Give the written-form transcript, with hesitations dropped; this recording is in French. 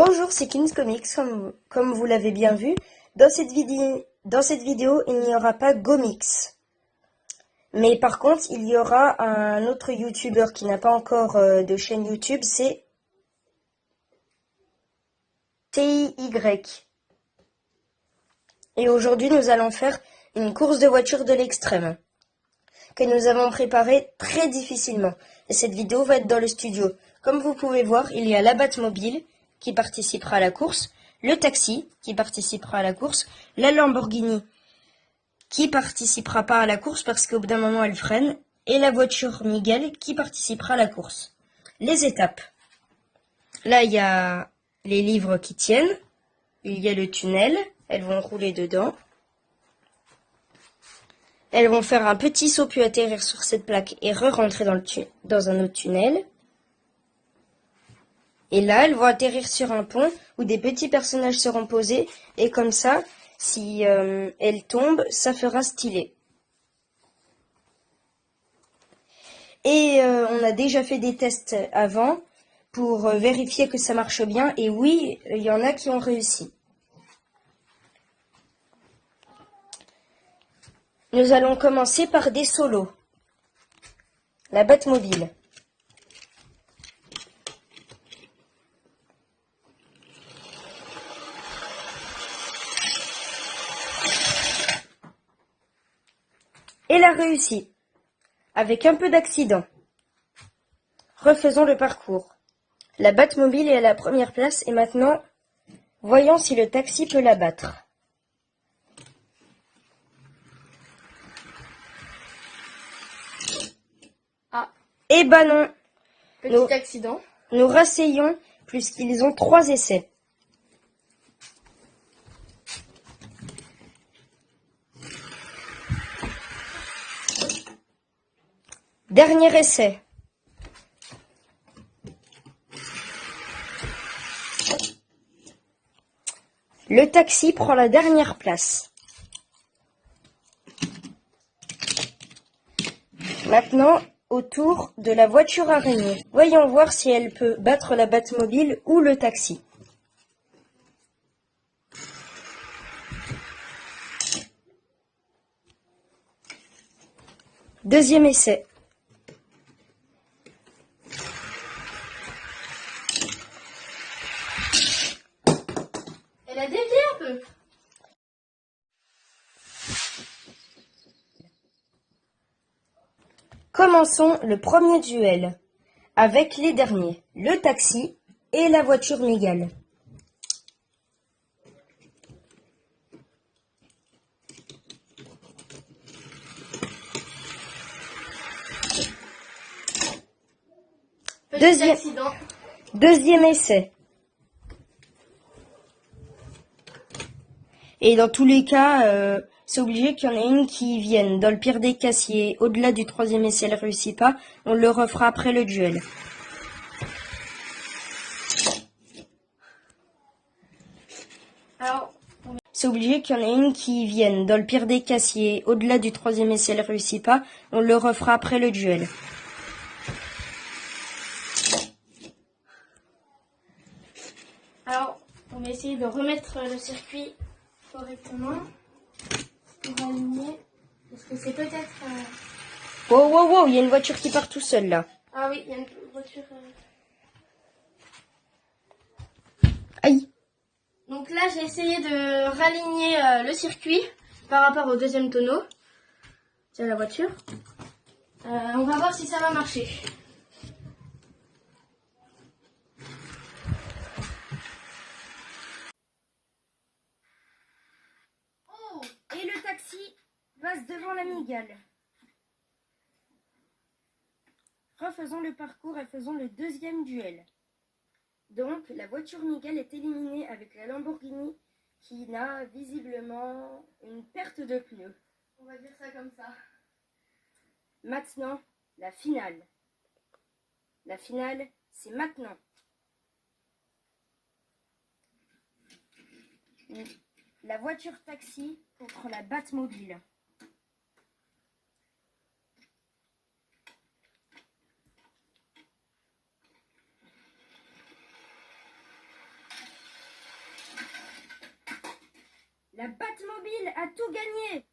Bonjour, c'est Kings Comics, comme vous l'avez bien vu. Dans cette vidéo, il n'y aura pas Gomix. Mais par contre, il y aura un autre YouTuber qui n'a pas encore de chaîne YouTube, c'est TIY. Et aujourd'hui, nous allons faire une course de voiture de l'extrême, que nous avons préparée très difficilement. Et cette vidéo va être dans le studio. Comme vous pouvez voir, il y a la Batmobile qui participera à la course, le taxi qui participera à la course, la Lamborghini qui participera pas à la course parce qu'au bout d'un moment elle freine, et la voiture Miguel qui participera à la course. Les étapes. Là, il y a les livres qui tiennent, il y a le tunnel, elles vont rouler dedans. Elles vont faire un petit saut puis atterrir sur cette plaque et re-rentrer dans un autre tunnel. Et là, elles vont atterrir sur un pont où des petits personnages seront posés. Et comme ça, si elles tombent, ça fera stylé. Et on a déjà fait des tests avant pour vérifier que ça marche bien. Et oui, il y en a qui ont réussi. Nous allons commencer par des solos. La Batmobile. Elle a réussi, avec un peu d'accident. Refaisons le parcours. La Batmobile est à la première place et maintenant, voyons si le taxi peut la battre. Ah, Eh ben non, petit accident. nous rasseyons puisqu'ils ont 3 essais. Dernier essai. Le taxi prend la dernière place. Maintenant, au tour de la voiture araignée. Voyons voir si elle peut battre la Batmobile ou le taxi. Deuxième essai. Elle a dévié un peu. Commençons le premier duel avec les derniers, le taxi et la voiture Miguel. Petit accident. Deuxième essai. Et dans tous les cas, c'est obligé qu'il y en ait une qui vienne. Dans le pire des cas, si au-delà du troisième essai elle ne réussit pas, on le refera après le duel. Alors, C'est obligé qu'il y en ait une qui vienne. Dans le pire des cas, si au-delà du troisième essai elle ne réussit pas, on le refera après le duel. on va essayer de remettre le circuit correctement pour aligner. Parce que c'est peut-être... Wow, wow, wow, il y a une voiture qui part tout seul là. Ah oui, il y a une voiture... Aïe. Donc là, j'ai essayé de raligner le circuit par rapport au deuxième tonneau. C'est la voiture. On va voir si ça va marcher. Oh, et le taxi passe devant la Miguel. Refaisons le parcours et faisons le deuxième duel. Donc, la voiture Miguel est éliminée avec la Lamborghini qui n'a visiblement une perte de pneus. On va dire ça comme ça. Maintenant, la finale. La finale, c'est maintenant. La voiture taxi contre la Batmobile. La Batmobile a tout gagné!